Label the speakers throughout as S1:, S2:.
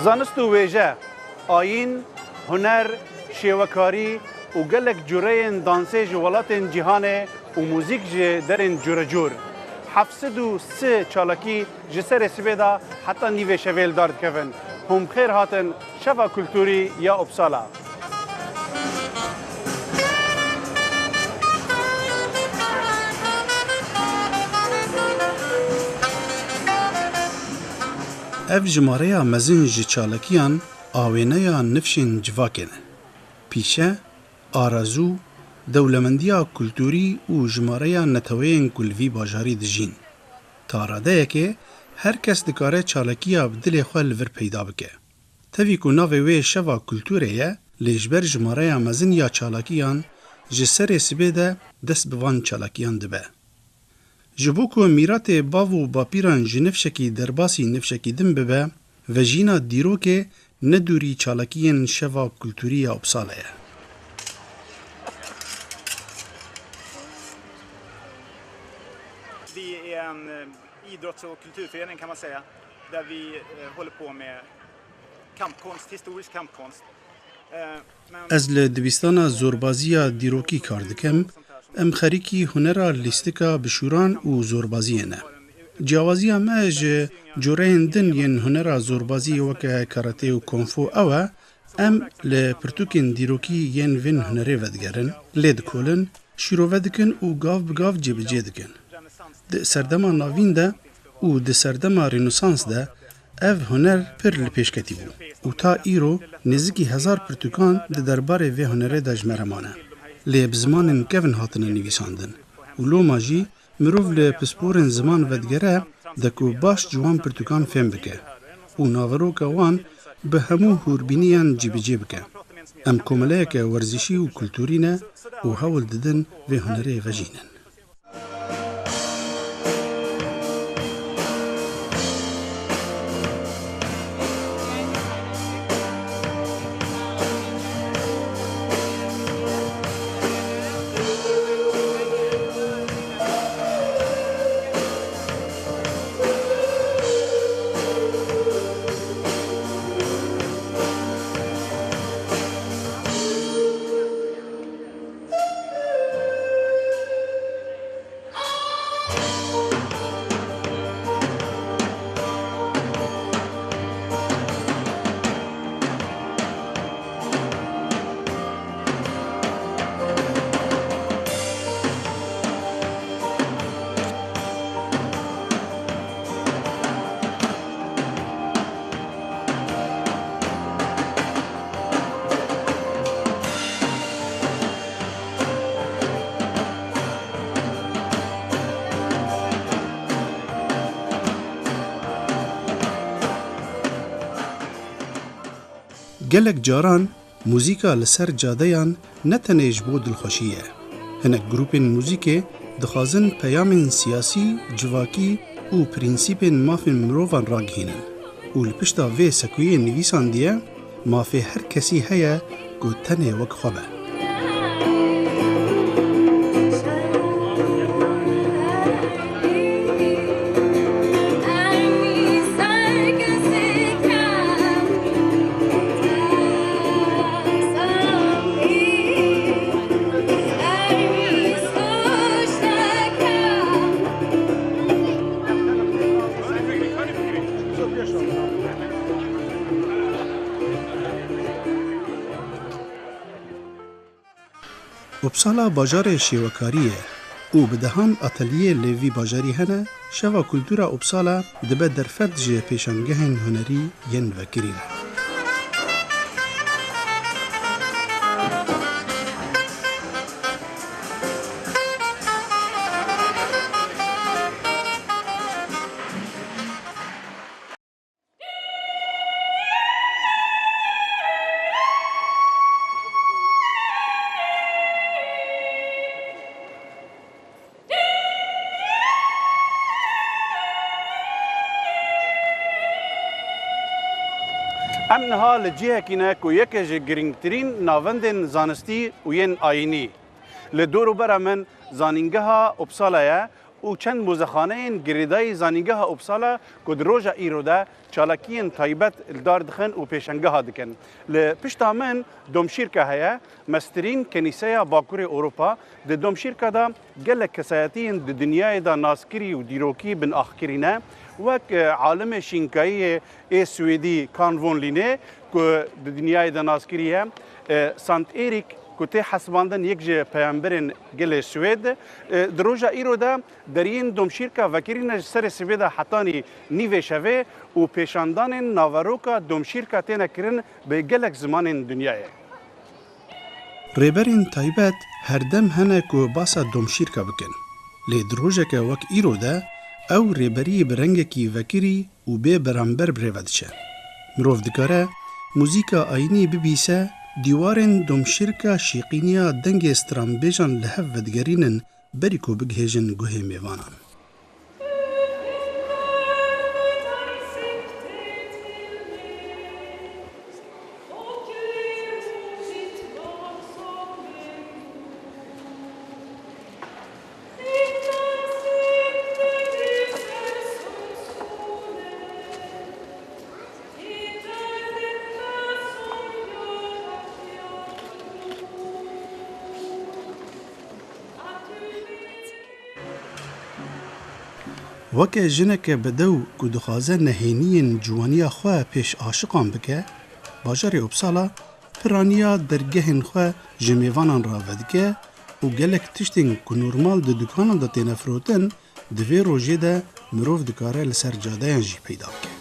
S1: زانست و ویژه، آیین، هنر، شیوکاری و گلک جورین دانسی جوالات جهان و موزیک درین جور 703 چالاکی جسر سبیدا حتی نیوه شویل دارد کفن هم خیر هاتن شفا کلتوری یا ابسالا. اف جماره مزین جی چالکیان آوینه یا نفشین جواکنه. پیشه، آرزو، دولمندیا کلتوری و جماره نتوین کلوی باجاری دجین. تاراده که هر کس دکاره چالکیا بدل خواه لور پیدا بکه. تاوی که ناوی وی شوا کلتوریه لیجبر جماره مزین یا چالکیان جسر سبیده دست بوان چالکیان دبه. جبو که میرات باو و باپیران جنفشکی درباسی نفشکی دم ببه و جینا دیرو که ندوری چالکیان شوا کلتوری ابساله.
S2: Vi är en idrotts- och kulturförening kan man säga, där vi håller på med kampkonst, historisk kampkonst.
S1: از لدویستان زوربازی دیروکی کار دکم، ام خریکی هنرا لیستیکا بشوران و زوربازی نه. جوازی ما جوره هندن ین هنرا زوربازی وکه کاراته و کنفو اوه، ام لپرتوکین دیروکی ین وین هنره ودگرن، لید کولن، شیرو ودکن و گاف بگاف جبجه دکن. ده سردما ناوین ده و ده سردما رنسانس ده اف هنر پر لپیشکتی بو و تا ایرو نزدیکی 1000 پرتوکان ده درباره وی هنره دجمرمانه. لی بزمانن کفن هاتن نویساندن و لو ماجی مروف لی پسپورن زمان ودگره دکو باش جوان پرتوکان فهم بکه و ناوروک وان به همو هوربینیان جیبجی بکه. ام کومله که ورزشی و کلتورینه و هول ددن وی هنره وجینن. گلک جاران موزیکا لسر جادهان نتنیج بود دلخوشیه. هنک گروپین موزیکه دخوازن پیامین سیاسی، جواکی و پرینسیپین مافین مروفان راگهینن. و لپشتا وی سکویه نویسان دیه مافی هر کسی هیا گو تنه وک خوبه. ابسالا باجار شیوکاریه او بدهان اتلیه لیوی باجاری هنه شوا کلتورا ابسالا دبه درفت جه پیشانگهن هنری ین وکریه. امنها لجهه کینه کو یک گرینگترین ناوندن زانستی و ین آینی. لدورو برا من زانینگها ابسالایه
S3: و چند موزخانه گریدای زانیگاه اوبسالا کد روژا ایرودا چالاکین تایبت دار دخن و پیشنگه ها دکن. لپشتا من دومشیرکه هیا مسترین کنیسه باکور اروپا د دومشیرکه دا گلک کسایتین د دنیای دا ناسکری و دیروکی بن آخکرینه وک عالم شینکایی سویدی کانوون لینه که د دنیای دا ناسکریه سانت ایریک که حسباندن یک جه پیامبرین گل سوید دروجا ایرو دا درین دومشیرکا وکرین سر سوید حتانی نیوه شوه و پیشاندان ناوروکا دومشیرکا تینا کرن به گلک زمان دنیای.
S1: ریبرین تایبت هر دم هنه که باسا دومشیرکا بکن. لی دروجا که وک ایرو دا او ریبری برنگ کی وکری و به برانبر بریود شه. مروف دکاره موزیکا آینی ببیسه دیوارن دومشیرکا شیقینیا دنگ استرانبیجان لحف ودگرینن بریکو بگهیجن گوه میوانان. وکه جنک بدو که دخوازه نهینین جوانیا خواه پیش عاشقان بکه، باجار اوبسالا پرانیا درگهن خواه جمیوانان را ودکه و گلک تشتین که نورمال ده دکانان ده تینفروتن دوی روژه ده مروف دکاره لسر جاده جی پیدا بکه.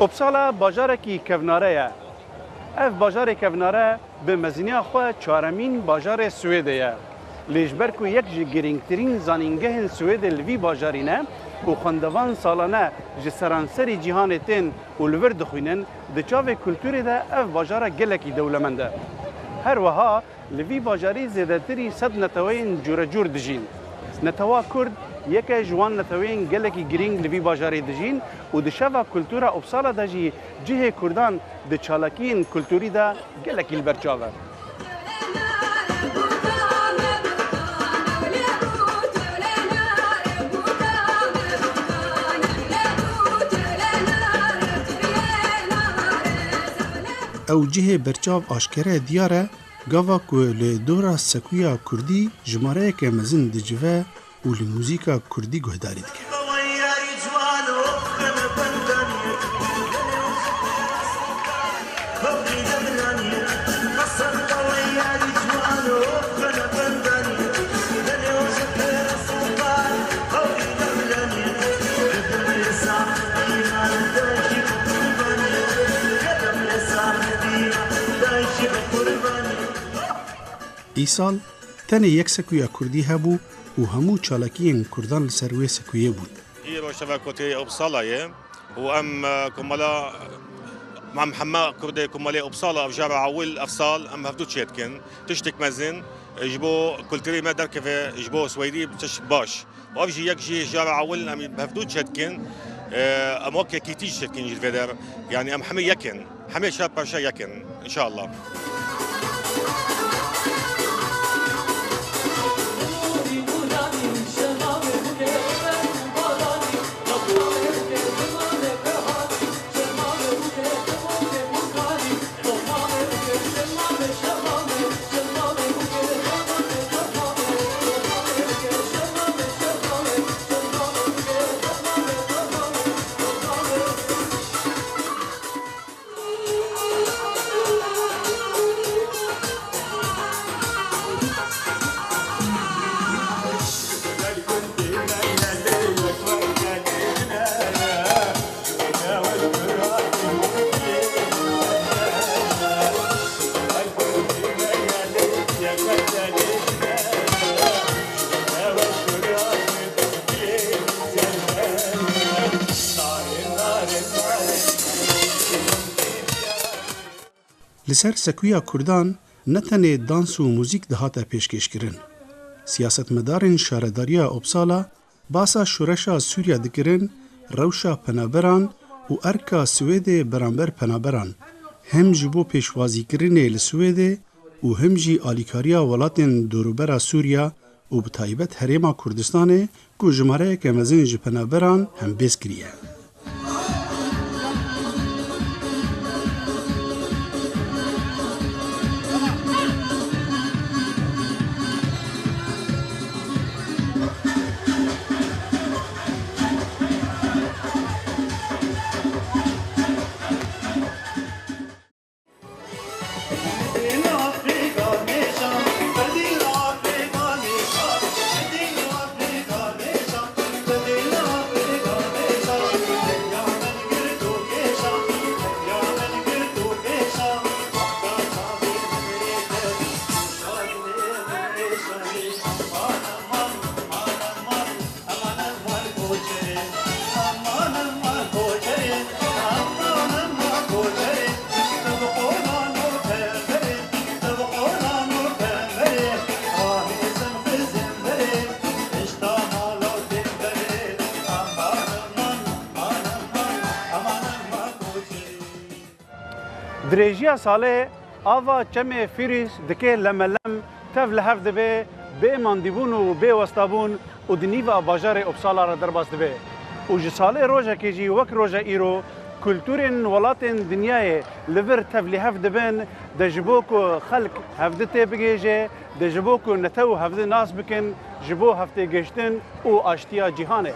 S3: اوبسالا باجارکی کوناره اف باجار کوناره به مزینیا خو چهارمین باجار سوئدیه لیجبر کو یک گرینگترین زانینگه سوئد لوی باجارینه و خواندوان سالانه جسرانسری جهان تن اولور دخوینن دچاو کلتوری ده اف باجار گلکی دولمنده هر وها لوی باجاری زیادتری صد نتوین جور جور دجین نتوا کرد یک جوان نتوین گلکی گرینگ لوی باجاری دجین و دشوا کلتورا اوبسالا دجی جه کردان د چالاکین کلتوری دا گلکی البرچاوه
S1: او جه برچاو آشکره دیاره گاوا که لدورا سکویا کردی جماره که مزن دجوه و لموزیکا کردی گهداری دکه. ای سال تنه یک سکویا کردی هبو و همو چالاکین کردان لسروی سکویه بود.
S4: هي روشتفا كوتي أبصالة وأم كملا مع محمد كردي كمالي أبصالة أفجار عويل أفصال أم هفدوت شيتكن تشتك مزن جبو كلتري ما دركفة جبو سويدي بتشك باش وأفجي يكجي جار عويل أم هفدوت شيتكن أم وكي كيتيج شيتكن جلفدر يعني أم حمي يكن حمي شاب برشا يكن إن شاء الله.
S1: لسر سکویا کردان نتنه دانس و موزیک دهاته پیشکش کرن. سیاستمدارن شارداریا اپسالا باسا شورشا سوریا دکرن روشا پنابران و ارکا سوید برانبر پنابران هم جبو پیشوازی کرنه لسوید و هم جی آلیکاریا ولاتن دوروبرا سوریا و بتایبت هریما کردستانه که جماره که مزین جپنابران هم بیز کریه.
S3: درێژیە ساڵێ ئاوا چەمێ فیریس دکێ لە مەلەم تەv li hev dibe bê mandîbûn û bê westabûn û di nîva bajarê Uppsala re derbas dibe. û ji salê rojekê jî wek roja îro kultûrên welatên dinyayê li vir tev li hev dibin de ji bo ku xelk hevdî tê bigêje, de ji bo ku netew hevdî nas bikin ji bo hevtêgeştin û aştiya cîhanê.